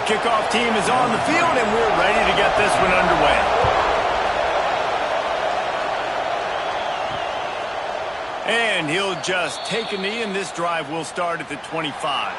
kickoff team is on the field, and we're ready to get this one underway. And he'll just take a knee, and this drive will start at the 25.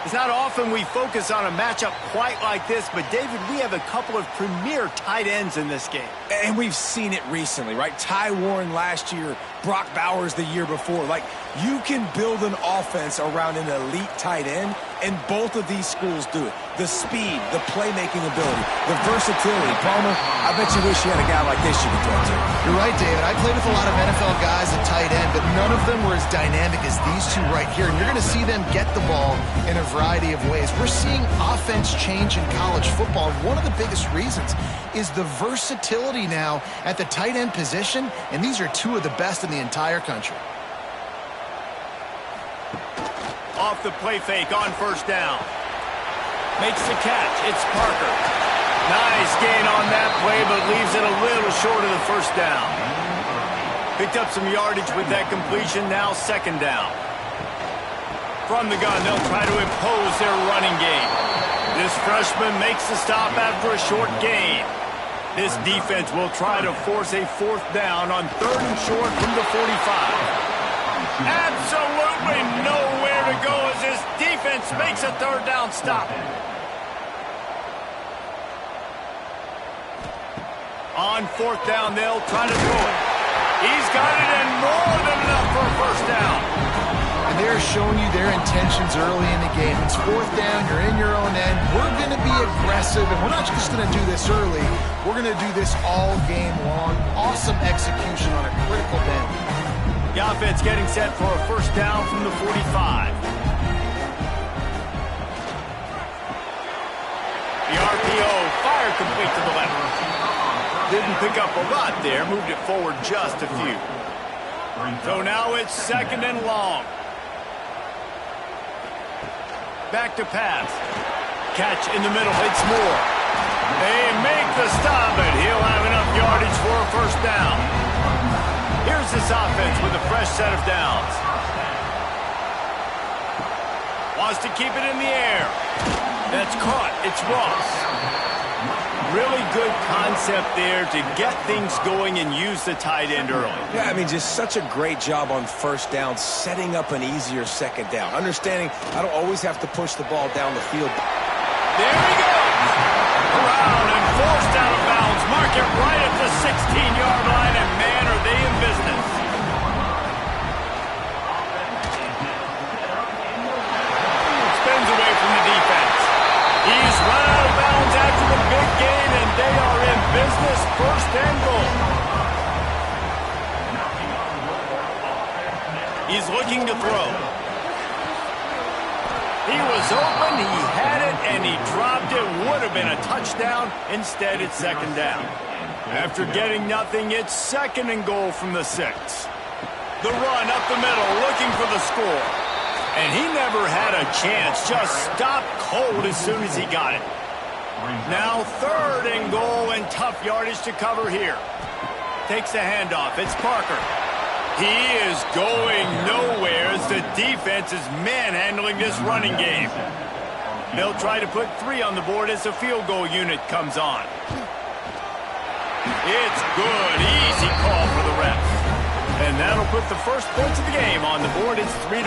It's not often we focus on a matchup quite like this, but, David, we have a couple of premier tight ends in this game. And we've seen it recently, right? Ty Warren last year, Brock Bowers the year before. Like, you can build an offense around an elite tight end, and both of these schools do it. The speed, the playmaking ability, the versatility. Palmer, I bet you wish you had a guy like this you could throw to. You're right, David. I played with a lot of NFL guys at tight end, but none of them were as dynamic as these two right here. And you're going to see them get the ball in a variety of ways. We're seeing offense change in college football. One of the biggest reasons is the versatility now at the tight end position, and these are two of the best in the entire country. Off the play fake on first down. Makes the catch. It's Parker. Nice gain on that play, but leaves it a little short of the first down. Picked up some yardage with that completion. Now second down. From the gun, they'll try to impose their running game. This freshman makes the stop after a short gain. This defense will try to force a fourth down on third and short from the 45. Absolutely nowhere to go as this defense makes a third down stop. On fourth down, they'll try to throw it. He's got it, and more than enough for a first down. And they're showing you their intentions early in the game. It's fourth down, you're in your own end. We're going to be aggressive, and we're not just going to do this early. We're going to do this all game long. Awesome execution on a critical bend. The offense getting set for a first down from the 45. The RPO, fire complete to the left. Didn't pick up a lot there, moved it forward just a few. So now it's second and long. Back to pass. Catch in the middle, it's Moore. They make the stop, but he'll have enough yardage for a first down. Here's this offense with a fresh set of downs. Wants to keep it in the air. That's caught. It's Ross. Really good concept there to get things going and use the tight end early. Yeah, I mean, just such a great job on first down, setting up an easier second down. Understanding I don't always have to push the ball down the field. There he goes. Around and forced out of bounds. Mark it right at the 16-yard line, and man, are they in business. Spins away from the defense. He's run out of bounds after the big gain, and they are in business. First and goal. He's looking to throw. He was open, he had it, and he dropped it. Would have been a touchdown. Instead, it's second down. After getting nothing, it's second and goal from the 6. The run up the middle, looking for the score. And he never had a chance, just stopped cold as soon as he got it. Now third and goal, and tough yardage to cover here. Takes the handoff, it's Parker. He is going nowhere as the defense is manhandling this running game. They'll try to put 3 on the board as the field goal unit comes on. It's good, easy call for the refs. And that'll put the first points of the game on the board. It's 3-0.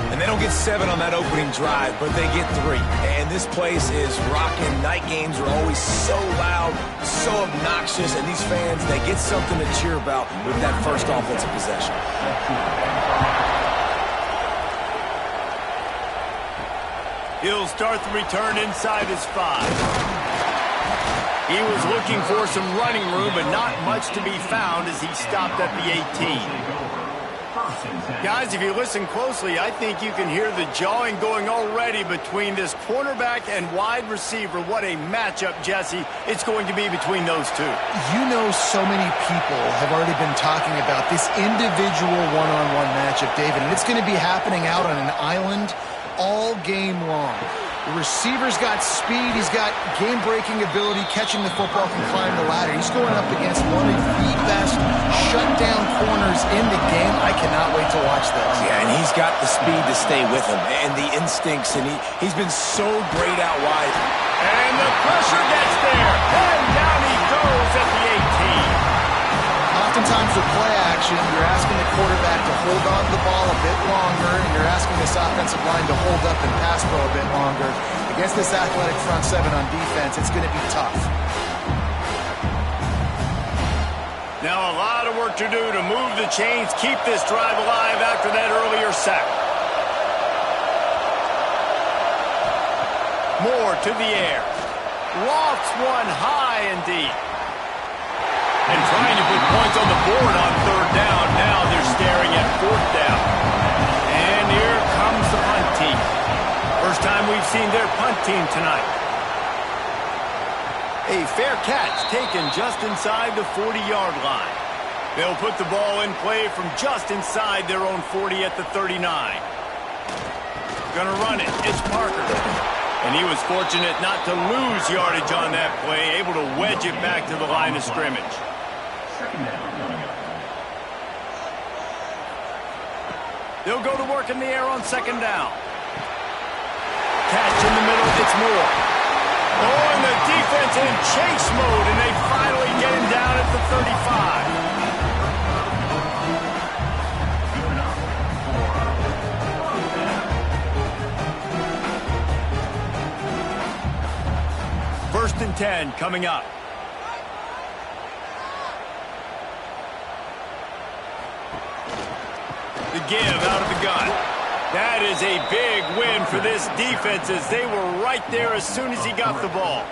And they don't get 7 on that opening drive, but they get 3. And this place is rocking. Night games are always so loud, so obnoxious, and these fans, they get something to cheer about with that first offensive possession. He'll start the return inside his 5. He was looking for some running room, but not much to be found as he stopped at the 18. Guys, if you listen closely, I think you can hear the jawing going already between this cornerback and wide receiver. What a matchup, Jesse, it's going to be between those two. You know, so many people have already been talking about this individual one-on-one matchup, David, and it's going to be happening out on an island all game long. The receiver's got speed. He's got game-breaking ability, catching the football, can climb the ladder. He's going up against one of the best shutdown corners in the game. I cannot wait to watch this. Yeah, and he's got the speed to stay with him and the instincts, and he's been so great out wide. And the pressure gets there. And down he goes at the 18. Oftentimes with play action, you're asking the quarterback to hold on to the ball a bit longer, and you're asking this offensive line to hold up and pass pro a bit longer. Against this athletic front seven on defense, it's going to be tough. Now a lot of work to do to move the chains, keep this drive alive after that earlier sack. Moore to the air. Lofts one high and deep. And trying to put points on the board on third down. Now they're staring at fourth down. And here comes the punt team. First time we've seen their punt team tonight. A fair catch taken just inside the 40-yard line. They'll put the ball in play from just inside their own 40 at the 39. Gonna run it. It's Parker. And he was fortunate not to lose yardage on that play, able to wedge it back to the line of scrimmage. They'll go to work in the air on second down. Catch in the middle, it's Moore. Oh, and the defense in chase mode, and they finally get him down at the 35. First and 10 coming up. The give out of the gun. That is a big win for this defense as they were right there as soon as he got the ball.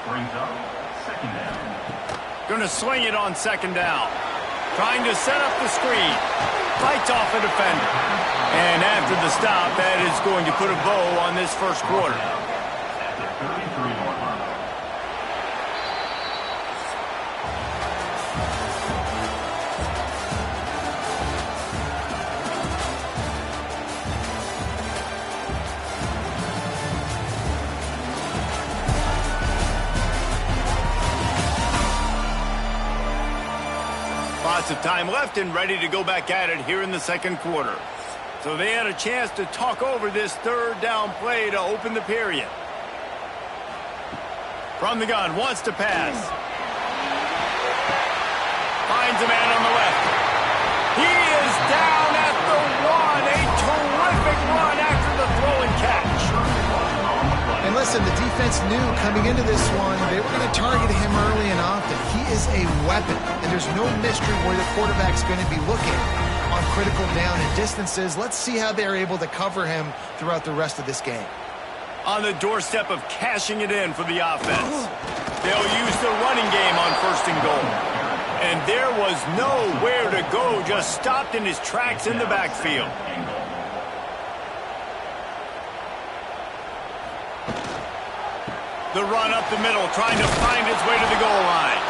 Brings up second down. Going to swing it on second down. Trying to set up the screen. Fights off a defender. And after the stop, that is going to put a bow on this first quarter. At the 33-yard line. Lots of time left and ready to go back at it here in the second quarter. So they had a chance to talk over this third down play to open the period. From the gun, wants to pass. Finds a man on the left. He is down at the 1. A terrific run after the throw and catch. And listen, the defense knew coming into this one, they were going to target him early and often. He is a weapon, and there's no mystery where the quarterback's going to be looking on critical down and distances. Let's see how they're able to cover him throughout the rest of this game. On the doorstep of cashing it in for the offense. They'll use the running game on first and goal. And there was nowhere to go, just stopped in his tracks in the backfield. The run up the middle, trying to find his way to the goal line.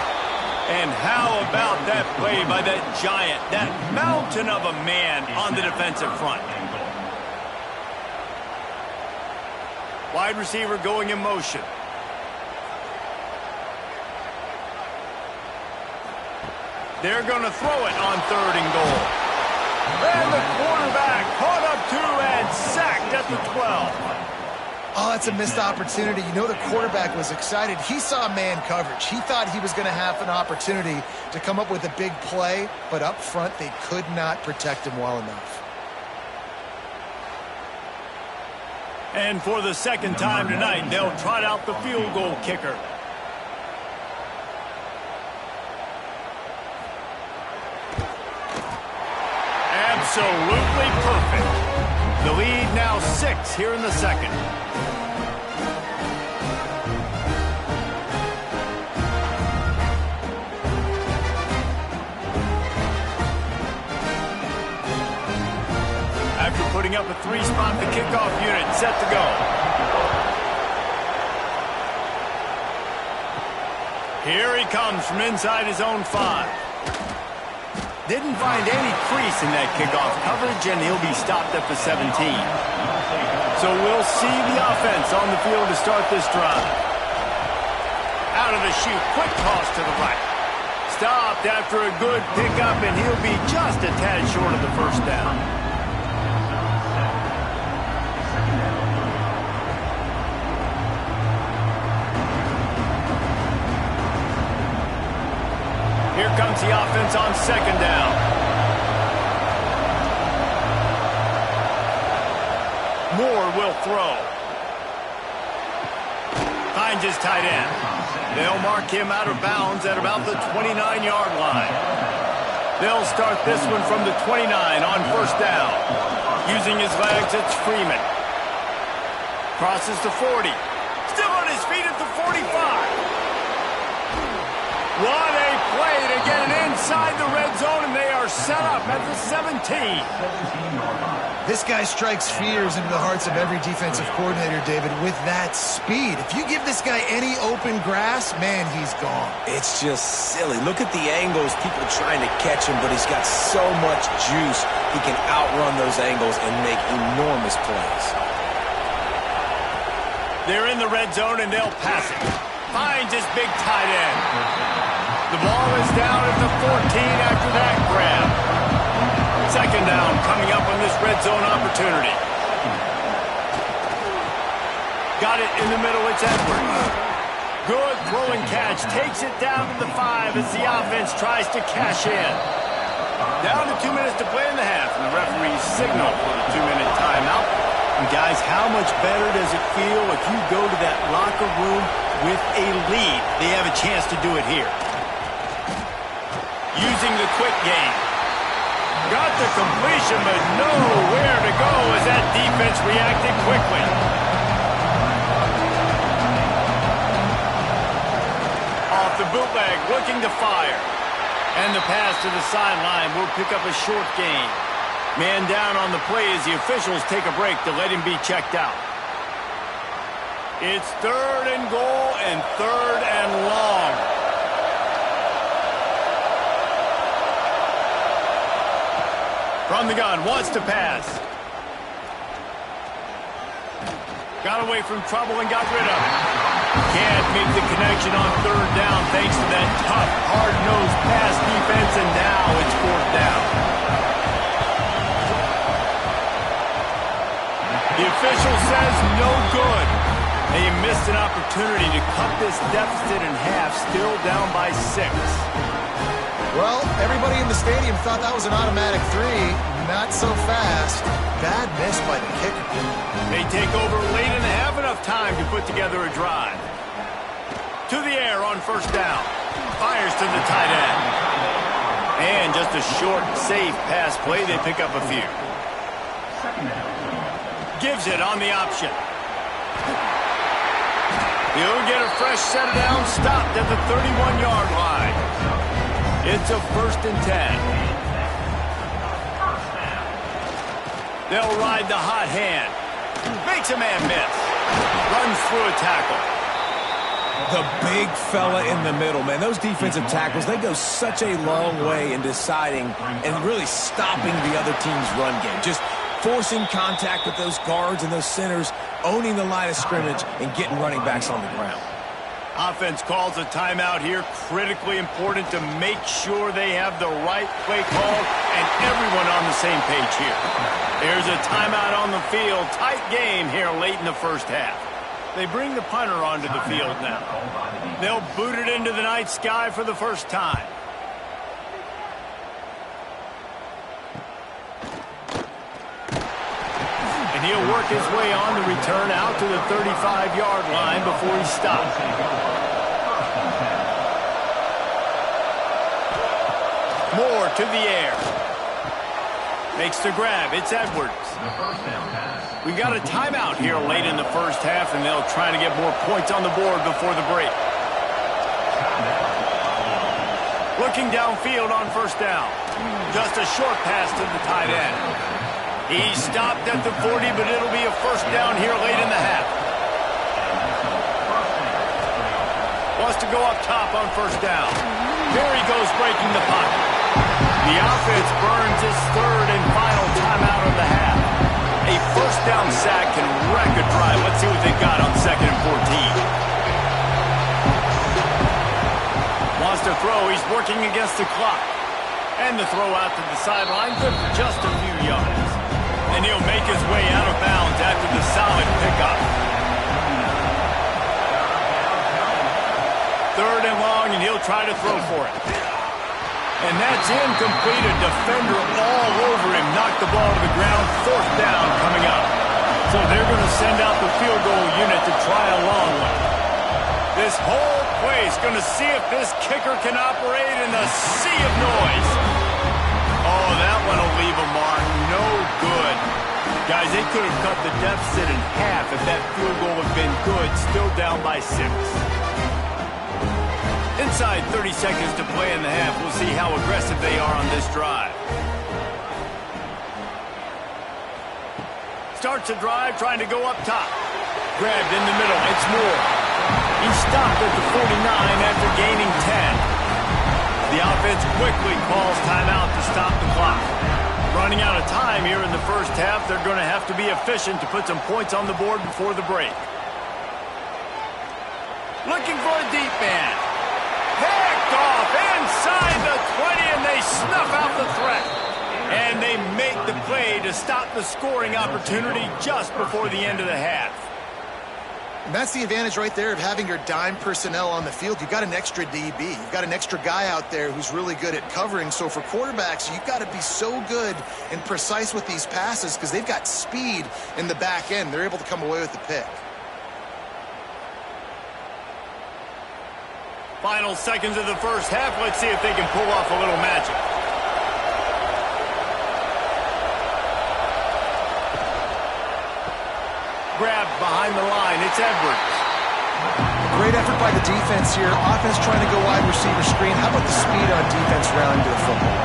And how about that play by that giant, that mountain of a man on the defensive front? Wide receiver going in motion. They're going to throw it on third and goal. And the quarterback caught up to and sacked at the 12. Oh, that's a missed opportunity. You know the quarterback was excited. He saw man coverage. He thought he was going to have an opportunity to come up with a big play, but up front they could not protect him well enough. And for the second time tonight, they'll trot out the field goal kicker. Absolutely perfect. The lead now 6 here in the second. After putting up a 3-spot, the kickoff unit set to go. Here he comes from inside his own 5. Didn't find any crease in that kickoff coverage, and he'll be stopped at the 17. So we'll see the offense on the field to start this drive. Out of the chute, quick toss to the right. Stopped after a good pickup, and he'll be just a tad short of the first down. Here comes the offense on second down. Moore will throw. Finds his tight end. They'll mark him out of bounds at about the 29-yard line. They'll start this one from the 29 on first down. Using his legs, it's Freeman. Crosses the 40. Still on his feet at the 45. What a play to get it inside the red zone, and they are set up at the 17. This guy strikes fears into the hearts of every defensive coordinator, David, with that speed. If you give this guy any open grass, man, he's gone. It's just silly. Look at the angles, people trying to catch him, but he's got so much juice. He can outrun those angles and make enormous plays. They're in the red zone, and they'll pass it. Finds his big tight end. The ball is down at the 14 after that grab. Second down coming up on this red zone opportunity. Got it in the middle, it's Edwards. Good throwing catch, takes it down to the 5 as the offense tries to cash in. Down to 2 minutes to play in the half, and the referee's signal for the 2-minute timeout. And guys, how much better does it feel if you go to that locker room with a lead? They have a chance to do it here. Using the quick game. Got the completion, but nowhere to go as that defense reacted quickly. Off the bootleg, looking to fire. And the pass to the sideline will pick up a short gain. Man down on the play as the officials take a break to let him be checked out. It's 3rd and goal and 3rd and long. From the gun, wants to pass. Got away from trouble and got rid of it. Can't make the connection on 3rd down thanks to that tough, hard-nosed pass defense, and now it's 4th down. The official says no good. They missed an opportunity to cut this deficit in half, still down by 6. Well, everybody in the stadium thought that was an automatic 3. Not so fast. Bad miss by the kicker. They take over late in the half, enough time to put together a drive. To the air on first down. Fires to the tight end. And just a short, safe pass play. They pick up a few. Gives it on the option. He'll get a fresh set of down, stopped at the 31-yard line. It's a 1st and 10. They'll ride the hot hand. Makes a man miss. Runs through a tackle. The big fella in the middle, man. Those defensive tackles, they go such a long way in deciding and really stopping the other team's run game. Just forcing contact with those guards and those centers, owning the line of scrimmage, and getting running backs on the ground. Offense calls a timeout here. Critically important to make sure they have the right play call and everyone on the same page here. There's a timeout on the field. Tight game here late in the first half. They bring the punter onto the field now. They'll boot it into the night sky for the first time. And he'll work his way on the return out to the 35-yard line before he stops. Moore to the air. Makes the grab. It's Edwards. We got a timeout here late in the first half, and they'll try to get more points on the board before the break. Looking downfield on first down. Just a short pass to the tight end. He stopped at the 40, but it'll be a first down here late in the half. Wants to go up top on first down. There he goes, breaking the pocket. The offense burns its 3rd and final timeout of the half. A A first down sack can wreck a drive. Let's see what they got on 2nd and 14. Wants to throw. He's working against the clock. And the throw out to the sideline, good for just a few yards. And he'll make his way out of bounds after the solid pickup. 3rd and long, and he'll try to throw for it. And that's incomplete. A defender all over him. Knocked the ball to the ground. 4th down coming up. So they're going to send out the field goal unit to try a long one. This whole place going to see if this kicker can operate in the sea of noise. Oh, that one will leave a mark. No good. Guys, they could have cut the deficit in half if that field goal had been good. Still down by 6. Inside 30 seconds to play in the half. We'll see how aggressive they are on this drive. Starts a drive, trying to go up top. Grabbed in the middle. It's Moore. He stopped at the 49 after gaining 10. The offense quickly calls timeout to stop the clock. Running out of time here in the first half. They're going to have to be efficient to put some points on the board before the break. Looking for a deep man. Picked off inside the 20, and they snuff out the threat. And they make the play to stop the scoring opportunity just before the end of the half. And that's the advantage right there of having your dime personnel on the field. You've got an extra DB. You've got an extra guy out there who's really good at covering. So for quarterbacks, you've got to be so good and precise with these passes because they've got speed in the back end. They're able to come away with the pick. Final seconds of the first half. Let's see if they can pull off a little magic. Grabbed behind the line. It's Edwards. Great effort by the defense here. Offense trying to go wide receiver screen. How about the speed on defense rounding to the football?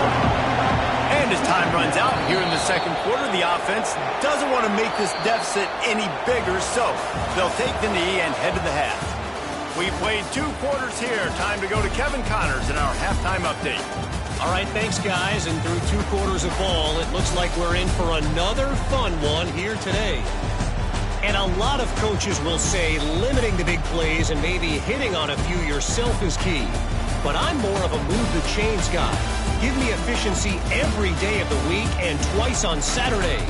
And as time runs out here in the second quarter, the offense doesn't want to make this deficit any bigger, so they'll take the knee and head to the half. We played 2 quarters here. Time to go to Kevin Connors in our halftime update. All right, thanks, guys. And through 2 quarters of ball, it looks like we're in for another fun one here today. And a lot of coaches will say limiting the big plays and maybe hitting on a few yourself is key. But I'm more of a move the chains guy. Give me efficiency every day of the week and twice on Saturday.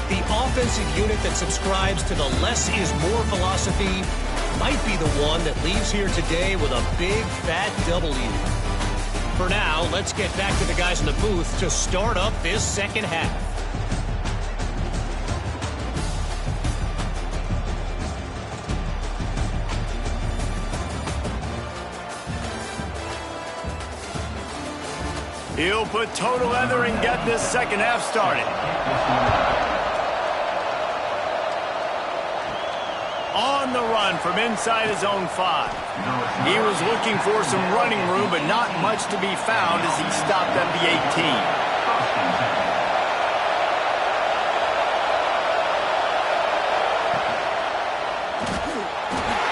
The offensive unit that subscribes to the less is more philosophy might be the one that leaves here today with a big fat W. For now, let's get back to the guys in the booth to start up this second half. He'll put toe to leather and get this second half started. On the run from inside his own 5. He was looking for some running room, but not much to be found as he stopped at the 18.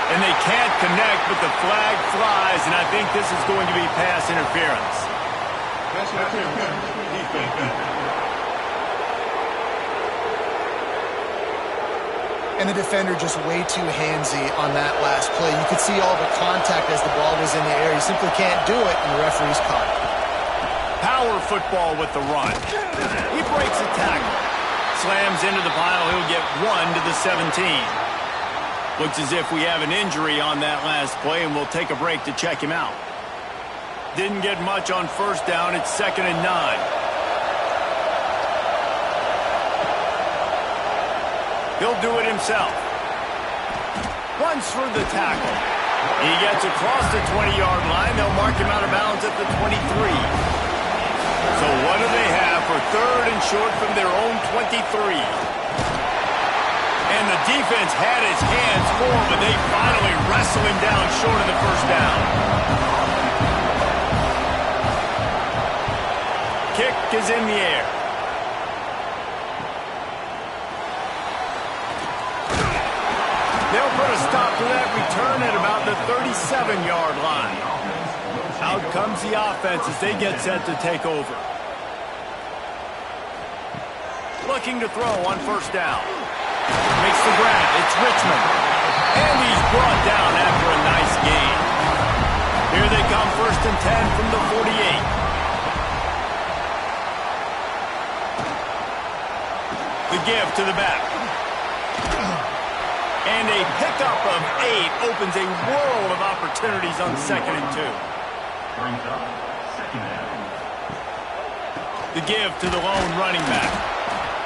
And they can't connect, but the flag flies, and I think this is going to be pass interference. And the defender just way too handsy on that last play. You could see all the contact as the ball was in the air. He simply can't do it, and the referee's caught it. Power football with the run. He breaks a tackle. Slams into the pile. He'll get 1 to the 17. Looks as if we have an injury on that last play, and we'll take a break to check him out. Didn't get much on first down. It's 2nd and 9. He'll do it himself. Runs through the tackle. He gets across the 20-yard line. They'll mark him out of bounds at the 23. So what do they have for 3rd and short from their own 23? And the defense had his hands full, but they finally wrestle him down short of the first down. Kick is in the air. They'll put a stop to that return at about the 37-yard line. Out comes the offense as they get set to take over. Looking to throw on first down. Makes the grab. It's Richmond. And he's brought down after a nice gain. Here they come, 1st and 10 from the 48. The give to the back. And a pickup of 8 opens a world of opportunities on 2nd and 2. Brings up 2nd down. The give to the lone running back.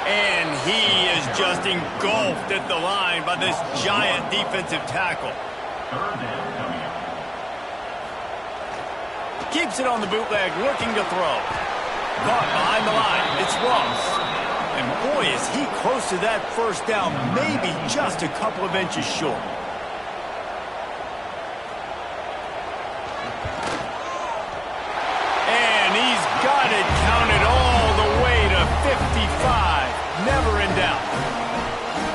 And he is just engulfed at the line by this giant defensive tackle. 3rd down coming up. Keeps it on the bootleg, looking to throw. Caught behind the line. It's Ross. And boy, is he close to that first down, maybe just a couple of inches short. And he's got it counted all the way to 55. Never in doubt.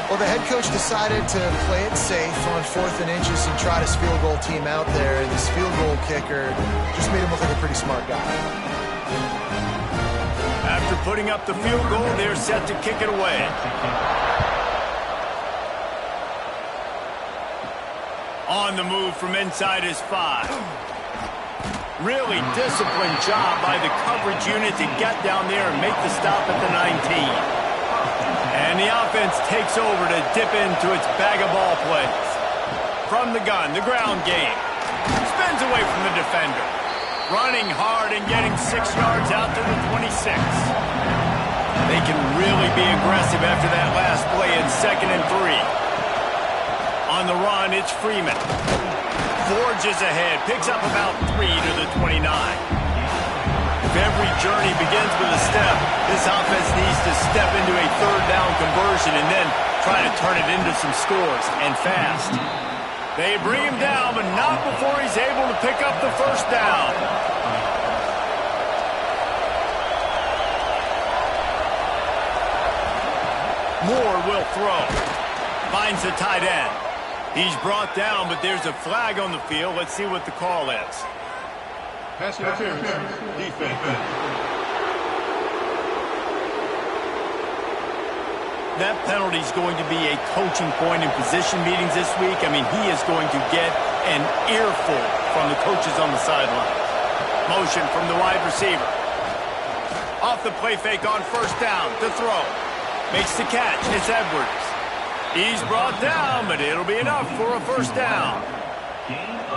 Well, the head coach decided to play it safe on 4th and inches and try his field goal team out there. And this field goal kicker just made him look like a pretty smart guy. After putting up the field goal, they're set to kick it away. On the move from inside his 5. Really disciplined job by the coverage unit to get down there and make the stop at the 19. And the offense takes over to dip into its bag of ball plays. From the gun, the ground game. Spins away from the defender. Running hard and getting 6 yards out to the 26. They can really be aggressive after that last play in 2nd and 3. On the run, it's Freeman. Forges ahead, picks up about 3 to the 29. If every journey begins with a step, this offense needs to step into a 3rd down conversion and then try to turn it into some scores, and fast. They bring him down, but not before he's able to pick up the first down. Moore will throw. Finds the tight end. He's brought down, but there's a flag on the field. Let's see what the call is. Pass interference. Defense. That penalty is going to be a coaching point in position meetings this week. I mean, he is going to get an earful from the coaches on the sideline. Motion from the wide receiver. Off the play fake on first down to throw. Makes the catch. It's Edwards. He's brought down, but it'll be enough for a first down.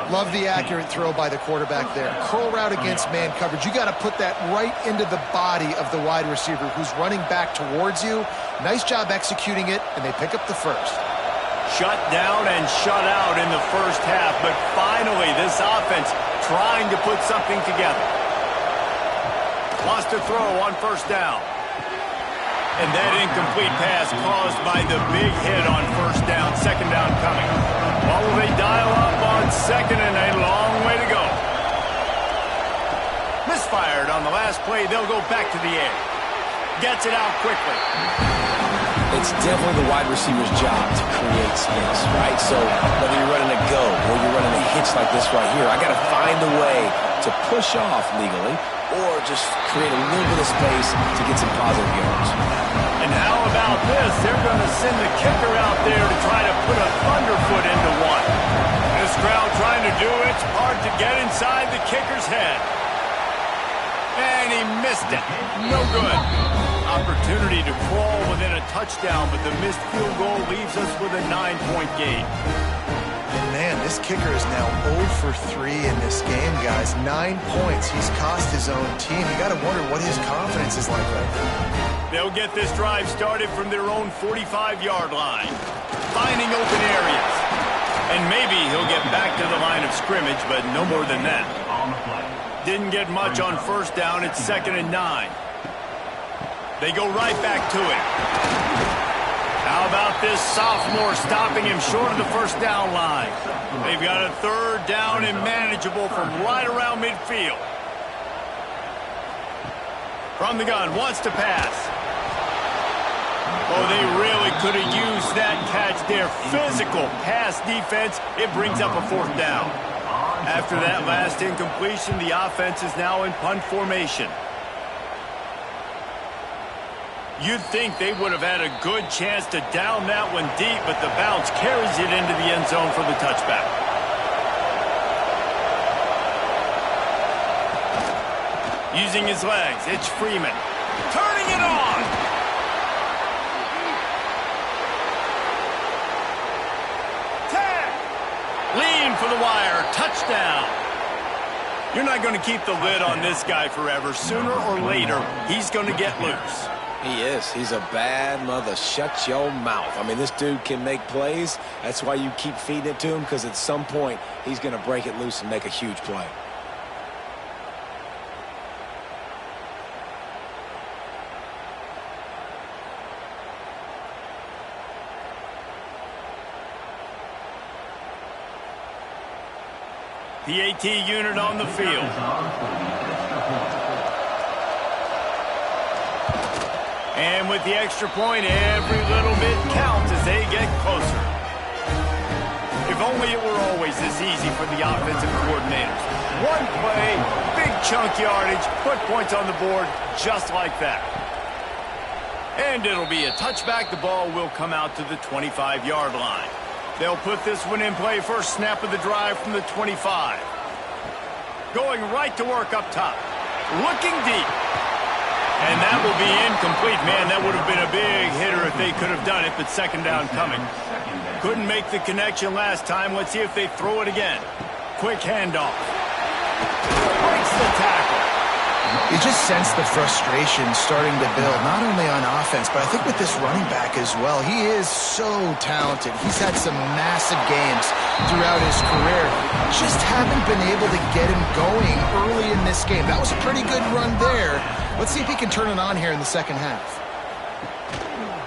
Love the accurate throw by the quarterback there. Curl route against man coverage. You got to put that right into the body of the wide receiver who's running back towards you. Nice job executing it, and they pick up the first. Shut down and shut out in the first half, but finally this offense trying to put something together. Lost a throw on first down. And that incomplete pass caused by the big hit on first down. 2nd down coming. What will they dial up on 2nd and a long way to go? Misfired on the last play. They'll go back to the air. Gets it out quickly. It's definitely the wide receiver's job to create space, right? So whether you're running a go or you're running a hitch like this right here, I got to find a way to push off legally or just create a little bit of space to get some positive yards. And how about this? They're going to send the kicker out there to try to put a thunderfoot into one. This crowd trying to do its part to get inside the kicker's head. And he missed it. No good. Opportunity to crawl within a touchdown, but the missed field goal leaves us with a 9-point game. Man, this kicker is now 0 for 3 in this game, guys. 9 points. He's cost his own team. You got to wonder what his confidence is like right now. They'll get this drive started from their own 45-yard line, finding open areas. And maybe he'll get back to the line of scrimmage, but no more than that. Didn't get much on first down. It's 2nd and 9. They go right back to it. How about this sophomore stopping him short of the first down line? They've got a 3rd down and manageable from right around midfield. From the gun, wants to pass. Oh, they really could have used that catch there. Physical pass defense. It brings up a 4th down. After that last incompletion, the offense is now in punt formation. You'd think they would have had a good chance to down that one deep, but the bounce carries it into the end zone for the touchback. Using his legs, it's Freeman. Turning it on! Tag! Lean for the wire. Touchdown! You're not going to keep the lid on this guy forever. Sooner or later, he's going to get loose. He is. He's a bad mother. Shut your mouth. I mean, this dude can make plays. That's why you keep feeding it to him, because at some point, he's going to break it loose and make a huge play. The AT unit on the field. And with the extra point, every little bit counts as they get closer. If only it were always this easy for the offensive coordinators. One play, big chunk yardage, put points on the board just like that. And it'll be a touchback. The ball will come out to the 25-yard line. They'll put this one in play first snap of the drive from the 25. Going right to work up top. Looking deep. And that will be incomplete. Man, that would have been a big hitter if they could have done it, but second down coming. Couldn't make the connection last time. Let's see if they throw it again. Quick handoff. Breaks the tackle. You just sense the frustration starting to build, not only on offense, but I think with this running back as well. He is so talented. He's had some massive games throughout his career. Just haven't been able to get him going early in this game. That was a pretty good run there. Let's see if he can turn it on here in the second half.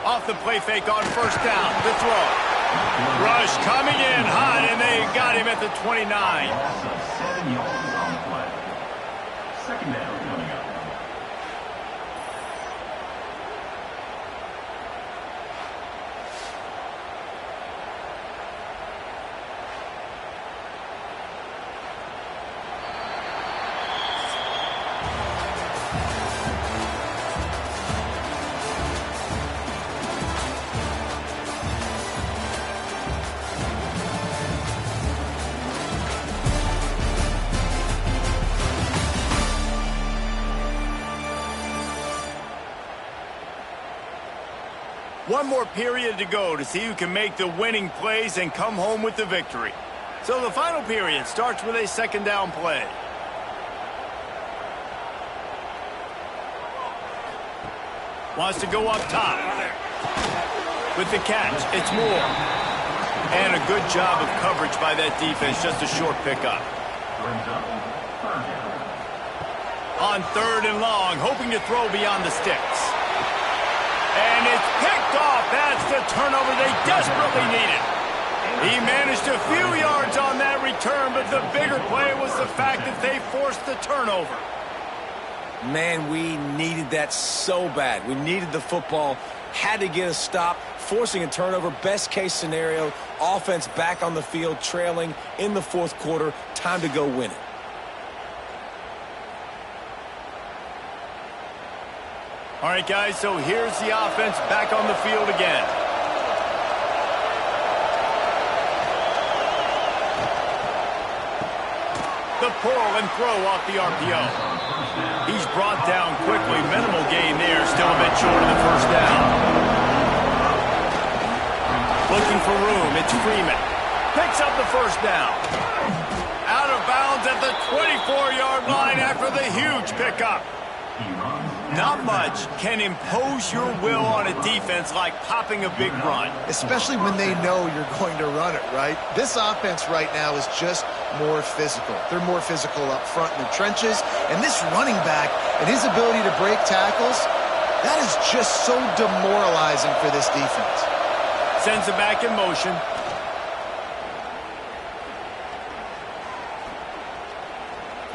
Off the play fake on first down. The throw. Rush coming in hot, and they got him at the 29. 7 yards on the play. Second down coming up. One more period to go to see who can make the winning plays and come home with the victory. So the final period starts with a second down play. Wants to go up top. With the catch, it's Moore. And a good job of coverage by that defense, just a short pickup. On third and long, hoping to throw beyond the sticks. And it's picked off. That's the turnover they desperately needed. He managed a few yards on that return, but the bigger play was the fact that they forced the turnover. Man, we needed that so bad. We needed the football, had to get a stop, forcing a turnover. Best case scenario, offense back on the field, trailing in the fourth quarter. Time to go win it. All right, guys, so here's the offense back on the field again. The pull and throw off the RPO. He's brought down quickly. Minimal gain there, still a bit short of the first down. Looking for room, it's Freeman. Picks up the first down. Out of bounds at the 24-yard line after the huge pickup. Not much can impose your will on a defense like popping a big run. Especially when they know you're going to run it, right? This offense right now is just more physical. They're more physical up front in the trenches. And this running back and his ability to break tackles, that is just so demoralizing for this defense. Sends it back in motion.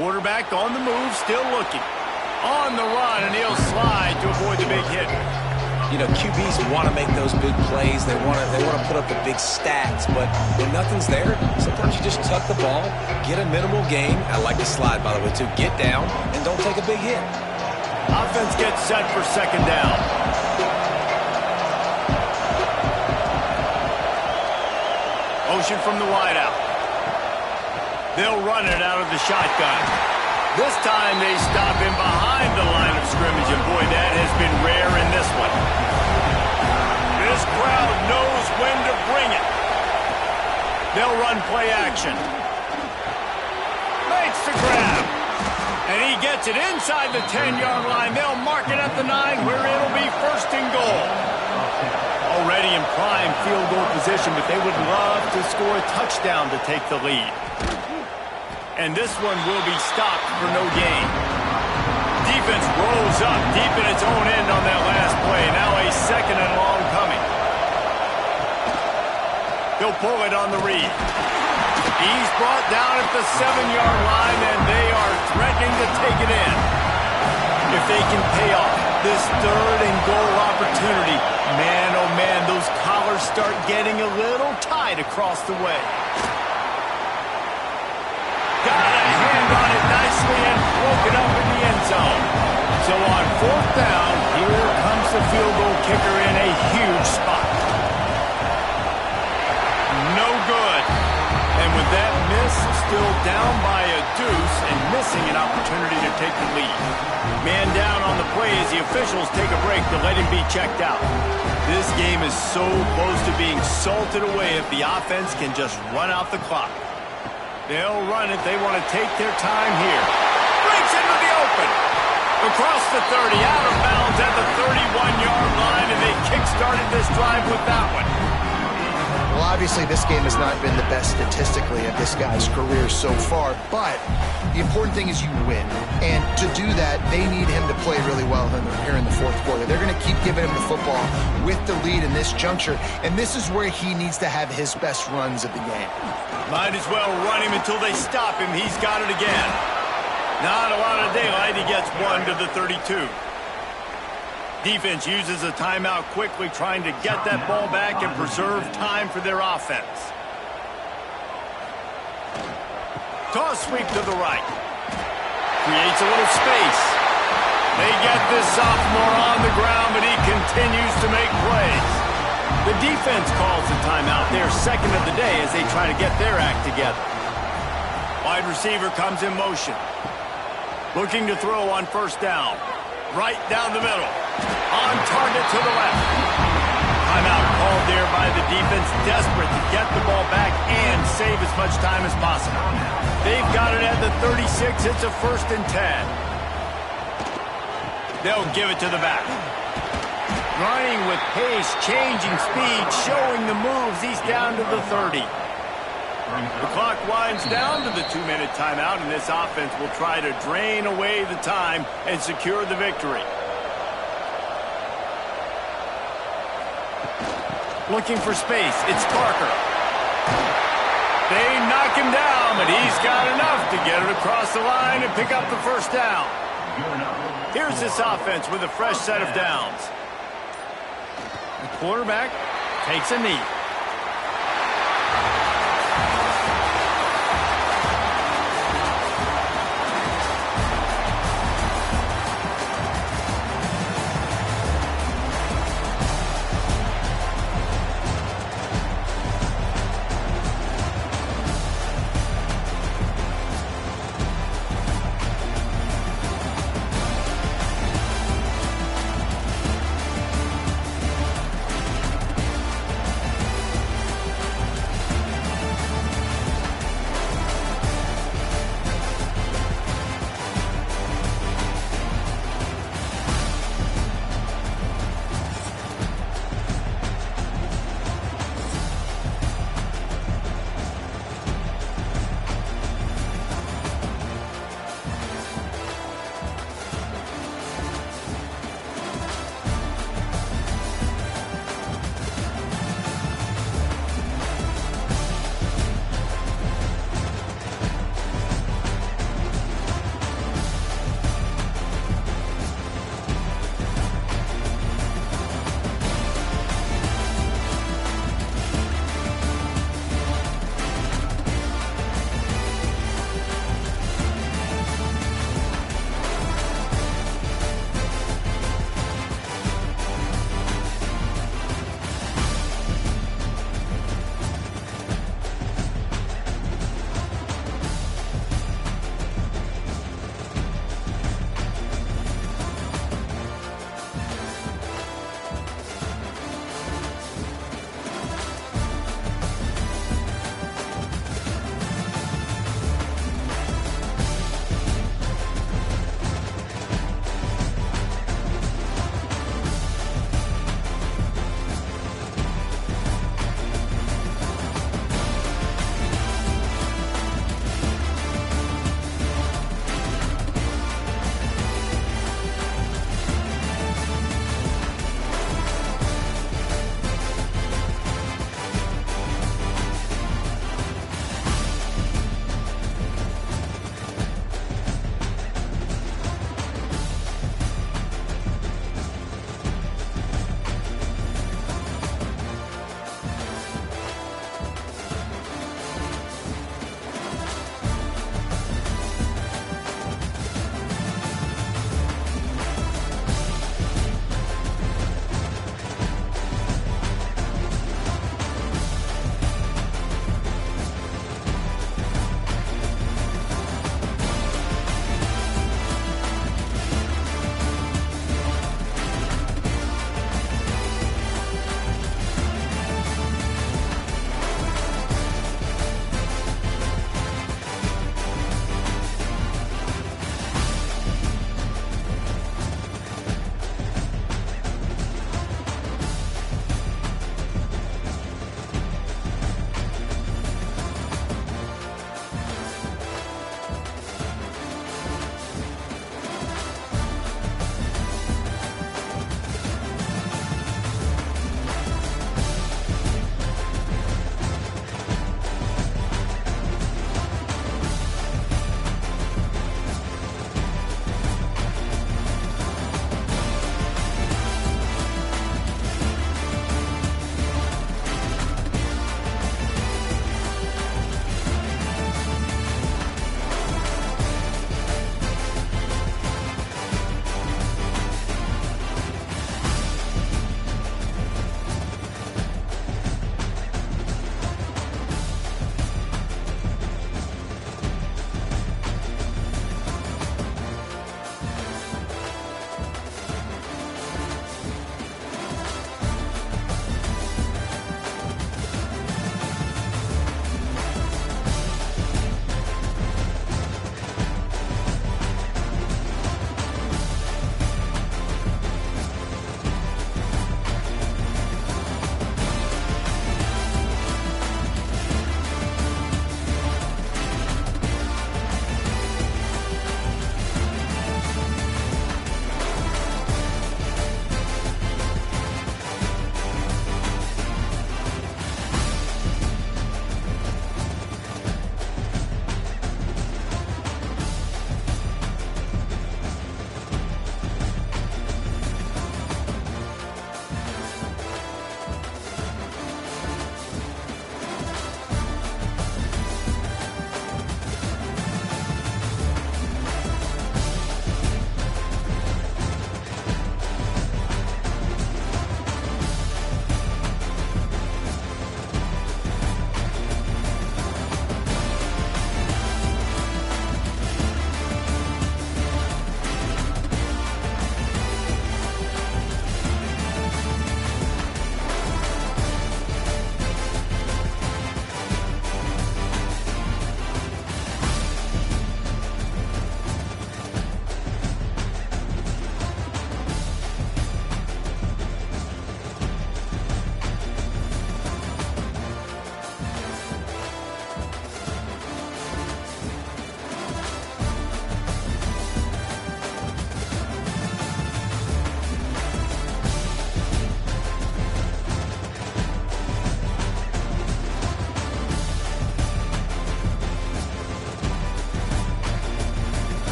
Quarterback on the move, still looking. On the run, and he'll slide to avoid the big hit. You know, QBs want to make those big plays. They want to put up the big stats, but when nothing's there, sometimes you just tuck the ball, get a minimal gain. I like the slide, by the way, too. Get down and don't take a big hit. Offense gets set for second down. motion from the wideout. They'll run it out of the shotgun. This time they stop him behind the line of scrimmage, and boy, that has been rare in this one. This crowd knows when to bring it. They'll run play action. Makes the grab. And he gets it inside the 10-yard line. They'll mark it at the 9 where it'll be first and goal. Already in prime field goal position, but they would love to score a touchdown to take the lead. And this one will be stopped for no gain. Defense rolls up deep in its own end on that last play. Now a second and long coming. He'll pull it on the read. He's brought down at the 7-yard line, and they are threatening to take it in. If they can pay off this third and goal opportunity, man, oh man, those collars start getting a little tight across the way. Got a hand on it nicely and broke it up in the end zone. So on fourth down, here comes the field goal kicker in a huge spot. No good. And with that miss, still down by a deuce and missing an opportunity to take the lead. Man down on the play as the officials take a break to let him be checked out. This game is so close to being salted away if the offense can just run out the clock. They'll run it. They want to take their time here. Breaks into the open. Across the 30, out of bounds at the 31-yard line, and they kick-started this drive with that one. Well, obviously, this game has not been the best statistically of this guy's career so far, but the important thing is you win. And to do that, they need him to play really well here in the fourth quarter. They're going to keep giving him the football with the lead in this juncture, and this is where he needs to have his best runs of the game. Might as well run him until they stop him. He's got it again. Not a lot of daylight. He gets one to the 32. Defense uses a timeout quickly, trying to get that ball back and preserve time for their offense. Toss sweep to the right. Creates a little space. They get this sophomore on the ground, but he continues to make plays. The defense calls the timeout, their second of the day, as they try to get their act together. Wide receiver comes in motion. Looking to throw on first down. Right down the middle. On target to the left. Timeout called there by the defense, desperate to get the ball back and save as much time as possible. They've got it at the 36. It's a 1st and 10. They'll give it to the back. Running with pace, changing speed, showing the moves. He's down to the 30. The clock winds down to the 2-minute timeout, and this offense will try to drain away the time and secure the victory. Looking for space. It's Clarke. They knock him down, but he's got enough to get it across the line and pick up the first down. Here's this offense with a fresh set of downs. The quarterback takes a knee.